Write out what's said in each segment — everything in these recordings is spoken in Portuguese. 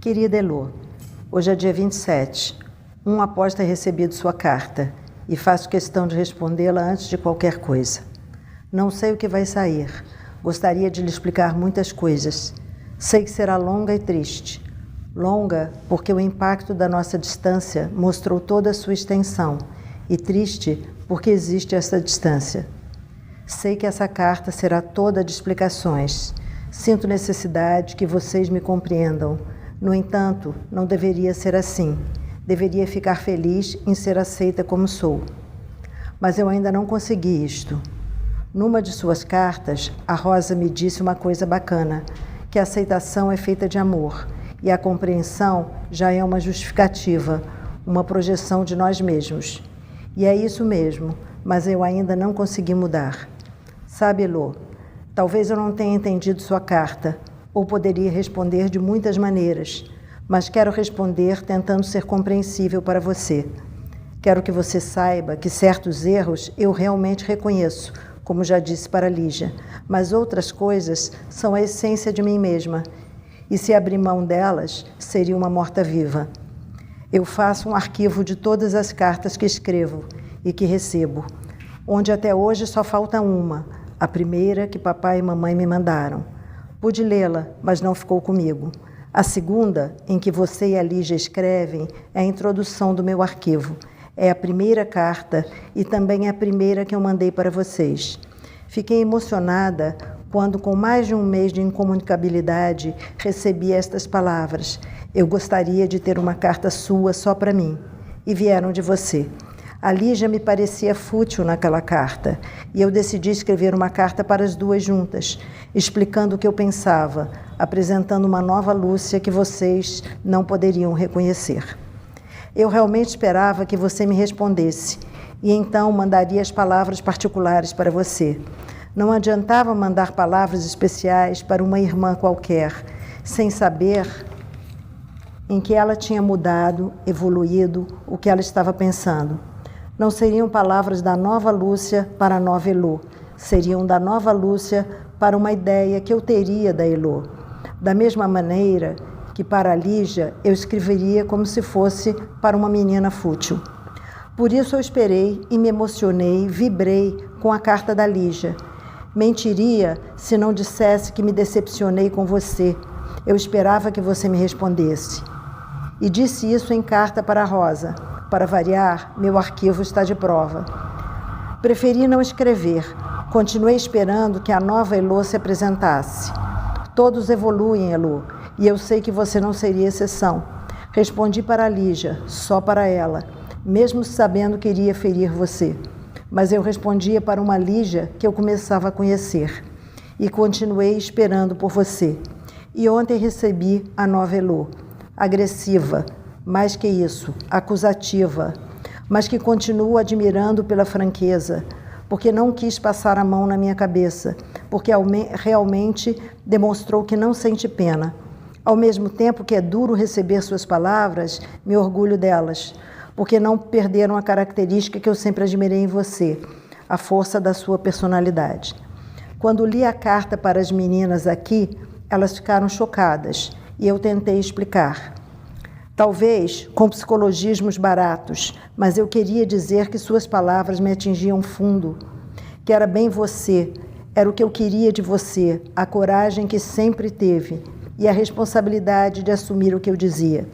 Querida Elô, hoje é dia 27, após ter recebido sua carta, e faço questão de respondê-la antes de qualquer coisa. Não sei o que vai sair, gostaria de lhe explicar muitas coisas. Sei que será longa e triste. Longa porque o impacto da nossa distância mostrou toda a sua extensão, e triste porque existe essa distância. Sei que essa carta será toda de explicações. Sinto necessidade que vocês me compreendam. No entanto, não deveria ser assim. Deveria ficar feliz em ser aceita como sou. Mas eu ainda não consegui isto. Numa de suas cartas, a Rosa me disse uma coisa bacana, que a aceitação é feita de amor, e a compreensão já é uma justificativa, uma projeção de nós mesmos. E é isso mesmo, mas eu ainda não consegui mudar. Sabe, Elô, talvez eu não tenha entendido sua carta, ou poderia responder de muitas maneiras, mas quero responder tentando ser compreensível para você. Quero que você saiba que certos erros eu realmente reconheço, como já disse para Lígia, mas outras coisas são a essência de mim mesma, e se abrir mão delas, seria uma morta-viva. Eu faço um arquivo de todas as cartas que escrevo e que recebo, onde até hoje só falta uma, a primeira que papai e mamãe me mandaram. Pude lê-la, mas não ficou comigo. A segunda, em que você e a Lígia escrevem, é a introdução do meu arquivo. É a primeira carta e também é a primeira que eu mandei para vocês. Fiquei emocionada quando, com mais de um mês de incomunicabilidade, recebi estas palavras. Eu gostaria de ter uma carta sua só para mim. E vieram de você. A Lígia me parecia fútil naquela carta, e eu decidi escrever uma carta para as duas juntas, explicando o que eu pensava, apresentando uma nova Lúcia que vocês não poderiam reconhecer. Eu realmente esperava que você me respondesse, e então mandaria as palavras particulares para você. Não adiantava mandar palavras especiais para uma irmã qualquer, sem saber em que ela tinha mudado, evoluído, o que ela estava pensando. Não seriam palavras da nova Lúcia para a nova Elô, seriam da nova Lúcia para uma ideia que eu teria da Elô. Da mesma maneira que para a Lígia eu escreveria como se fosse para uma menina fútil. Por isso eu esperei e me emocionei, vibrei com a carta da Lígia. Mentiria se não dissesse que me decepcionei com você. Eu esperava que você me respondesse. E disse isso em carta para a Rosa. Para variar, meu arquivo está de prova. Preferi não escrever. Continuei esperando que a nova Elô se apresentasse. Todos evoluem, Elô, e eu sei que você não seria exceção. Respondi para a Lígia, só para ela, mesmo sabendo que iria ferir você. Mas eu respondia para uma Lígia que eu começava a conhecer. E continuei esperando por você. E ontem recebi a nova Elô, agressiva, mais que isso, acusativa, mas que continuo admirando pela franqueza, porque não quis passar a mão na minha cabeça, porque realmente demonstrou que não sente pena. Ao mesmo tempo que é duro receber suas palavras, me orgulho delas, porque não perderam a característica que eu sempre admirei em você, a força da sua personalidade. Quando li a carta para as meninas aqui, elas ficaram chocadas, e eu tentei explicar. Talvez com psicologismos baratos, mas eu queria dizer que suas palavras me atingiam fundo, que era bem você, era o que eu queria de você, a coragem que sempre teve e a responsabilidade de assumir o que eu dizia.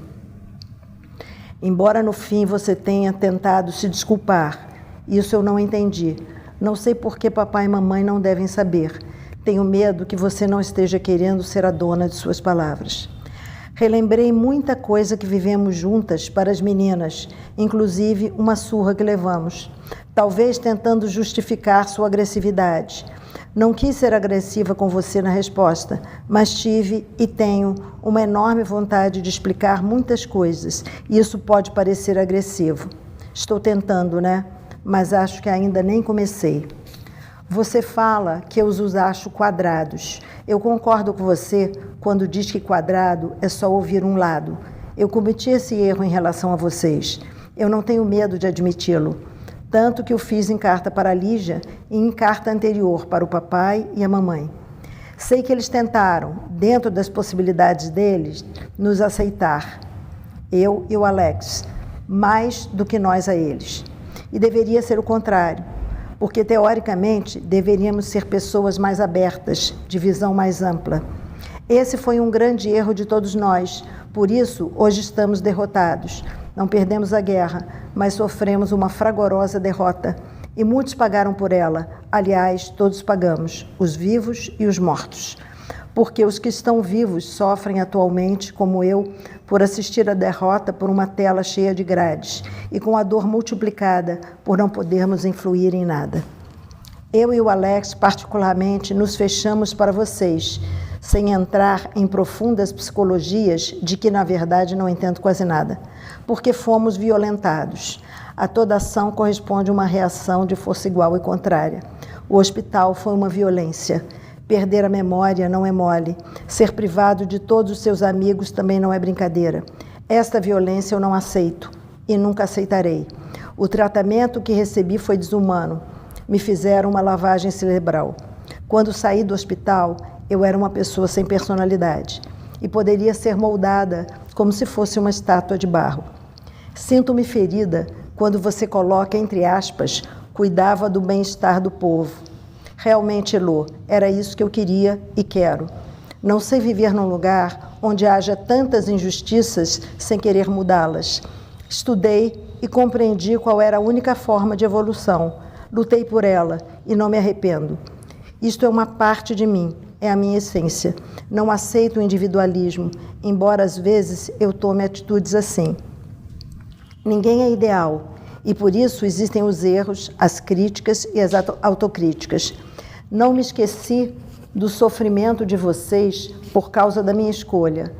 Embora no fim você tenha tentado se desculpar, isso eu não entendi. Não sei por que papai e mamãe não devem saber. Tenho medo que você não esteja querendo ser a dona de suas palavras. Relembrei muita coisa que vivemos juntas para as meninas, inclusive uma surra que levamos, talvez tentando justificar sua agressividade. Não quis ser agressiva com você na resposta, mas tive e tenho uma enorme vontade de explicar muitas coisas, e isso pode parecer agressivo. Estou tentando, né? Mas acho que ainda nem comecei. Você fala que eu os acho quadrados. Eu concordo com você quando diz que quadrado é só ouvir um lado. Eu cometi esse erro em relação a vocês. Eu não tenho medo de admiti-lo. Tanto que o fiz em carta para a Lígia e em carta anterior para o papai e a mamãe. Sei que eles tentaram, dentro das possibilidades deles, nos aceitar, eu e o Alex, mais do que nós a eles. E deveria ser o contrário, porque, teoricamente, deveríamos ser pessoas mais abertas, de visão mais ampla. Esse foi um grande erro de todos nós, por isso, hoje estamos derrotados. Não perdemos a guerra, mas sofremos uma fragorosa derrota. E muitos pagaram por ela. Aliás, todos pagamos, os vivos e os mortos. Porque os que estão vivos sofrem atualmente, como eu, por assistir à derrota por uma tela cheia de grades e com a dor multiplicada por não podermos influir em nada. Eu e o Alex, particularmente, nos fechamos para vocês, sem entrar em profundas psicologias de que, na verdade, não entendo quase nada, porque fomos violentados. A toda ação corresponde uma reação de força igual e contrária. O hospital foi uma violência. Perder a memória não é mole. Ser privado de todos os seus amigos também não é brincadeira. Esta violência eu não aceito e nunca aceitarei. O tratamento que recebi foi desumano. Me fizeram uma lavagem cerebral. Quando saí do hospital, eu era uma pessoa sem personalidade e poderia ser moldada como se fosse uma estátua de barro. Sinto-me ferida quando você coloca, entre aspas, cuidava do bem-estar do povo. Realmente, Elô, era isso que eu queria e quero. Não sei viver num lugar onde haja tantas injustiças sem querer mudá-las. Estudei e compreendi qual era a única forma de evolução. Lutei por ela e não me arrependo. Isto é uma parte de mim, é a minha essência. Não aceito o individualismo, embora às vezes eu tome atitudes assim. Ninguém é ideal e por isso existem os erros, as críticas e as autocríticas. Não me esqueci do sofrimento de vocês por causa da minha escolha.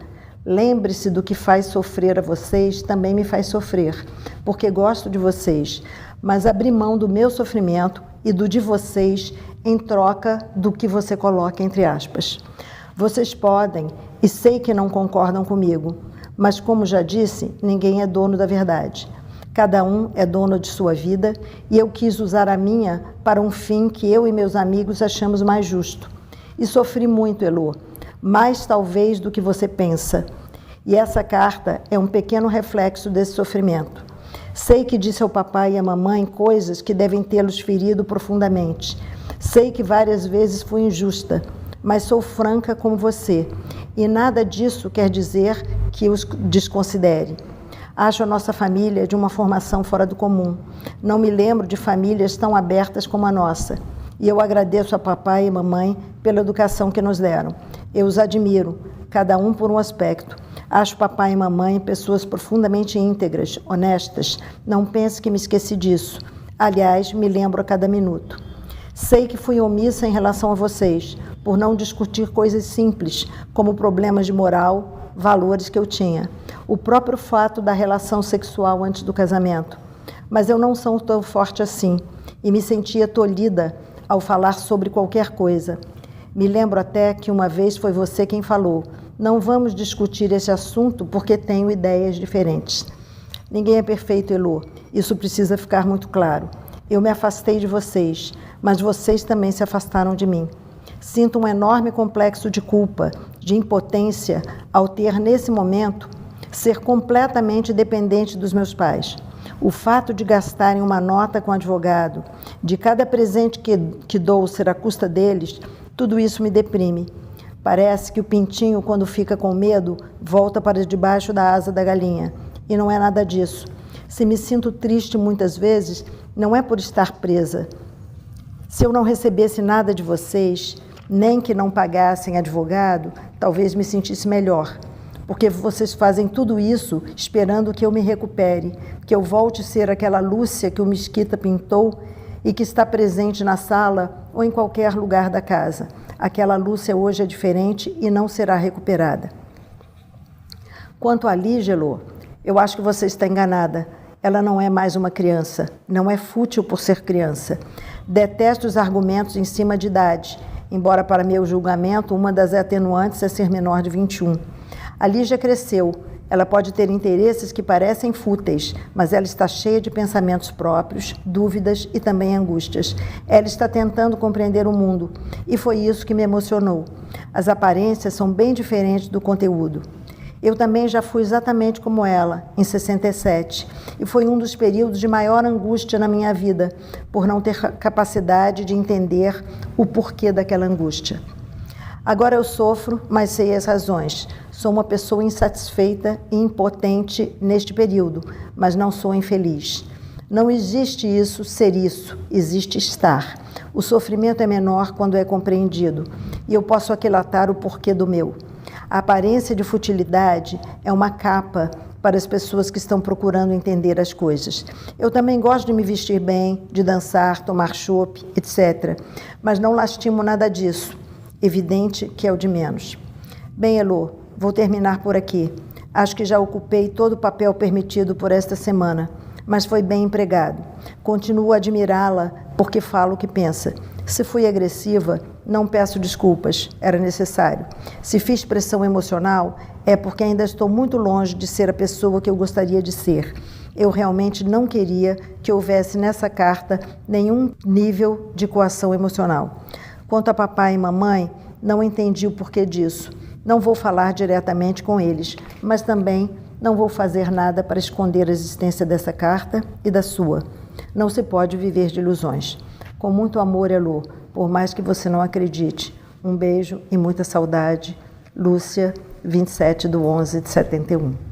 Lembre-se do que faz sofrer a vocês, também me faz sofrer, porque gosto de vocês, mas abri mão do meu sofrimento e do de vocês em troca do que você coloca entre aspas. Vocês podem, e sei que não concordam comigo, mas como já disse, ninguém é dono da verdade. Cada um é dono de sua vida e eu quis usar a minha para um fim que eu e meus amigos achamos mais justo. E sofri muito, Elô, mais talvez do que você pensa. E essa carta é um pequeno reflexo desse sofrimento. Sei que disse ao papai e à mamãe coisas que devem tê-los ferido profundamente. Sei que várias vezes fui injusta, mas sou franca como você. E nada disso quer dizer que os desconsidere. Acho a nossa família de uma formação fora do comum. Não me lembro de famílias tão abertas como a nossa. E eu agradeço a papai e mamãe pela educação que nos deram. Eu os admiro, cada um por um aspecto. Acho papai e mamãe pessoas profundamente íntegras, honestas. Não pense que me esqueci disso. Aliás, me lembro a cada minuto. Sei que fui omissa em relação a vocês, por não discutir coisas simples, como problemas de moral, valores que eu tinha. O próprio fato da relação sexual antes do casamento. Mas eu não sou tão forte assim, e me sentia tolhida ao falar sobre qualquer coisa. Me lembro até que uma vez foi você quem falou: não vamos discutir esse assunto porque tenho ideias diferentes. Ninguém é perfeito, Elô. Isso precisa ficar muito claro. Eu me afastei de vocês, mas vocês também se afastaram de mim. Sinto um enorme complexo de culpa, de impotência, ao ter, nesse momento, ser completamente dependente dos meus pais. O fato de gastarem uma nota com advogado, de cada presente que dou ser à custa deles, tudo isso me deprime. Parece que o pintinho, quando fica com medo, volta para debaixo da asa da galinha. E não é nada disso. Se me sinto triste muitas vezes, não é por estar presa. Se eu não recebesse nada de vocês, nem que não pagassem advogado, talvez me sentisse melhor. Porque vocês fazem tudo isso esperando que eu me recupere, que eu volte a ser aquela Lúcia que o Mesquita pintou e que está presente na sala ou em qualquer lugar da casa. Aquela Lúcia hoje é diferente e não será recuperada. Quanto a Lígelo, eu acho que você está enganada. Ela não é mais uma criança, não é fútil por ser criança. Detesto os argumentos em cima de idade, embora para meu julgamento uma das atenuantes é ser menor de 21. A Lígia cresceu, Ela pode ter interesses que parecem fúteis, mas ela está cheia de pensamentos próprios, dúvidas e também angústias. Ela está tentando compreender o mundo, e foi isso que me emocionou. As aparências são bem diferentes do conteúdo. Eu também já fui exatamente como ela, em 67, e foi um dos períodos de maior angústia na minha vida, por não ter capacidade de entender o porquê daquela angústia. Agora eu sofro, mas sei as razões. Sou uma pessoa insatisfeita e impotente neste período, mas não sou infeliz. Não existe isso, ser isso, existe estar. O sofrimento é menor quando é compreendido, e eu posso aquilatar o porquê do meu. A aparência de futilidade é uma capa para as pessoas que estão procurando entender as coisas. Eu também gosto de me vestir bem, de dançar, tomar chopp, etc. Mas não lastimo nada disso. Evidente que é o de menos. Bem, Elô, vou terminar por aqui. Acho que já ocupei todo o papel permitido por esta semana, mas foi bem empregado. Continuo a admirá-la porque falo o que pensa. Se fui agressiva, não peço desculpas, era necessário. Se fiz pressão emocional, é porque ainda estou muito longe de ser a pessoa que eu gostaria de ser. Eu realmente não queria que houvesse nessa carta nenhum nível de coação emocional. Quanto a papai e mamãe, não entendi o porquê disso. Não vou falar diretamente com eles, mas também não vou fazer nada para esconder a existência dessa carta e da sua. Não se pode viver de ilusões. Com muito amor, Elô, por mais que você não acredite. Um beijo e muita saudade. Lúcia, 27/11/71.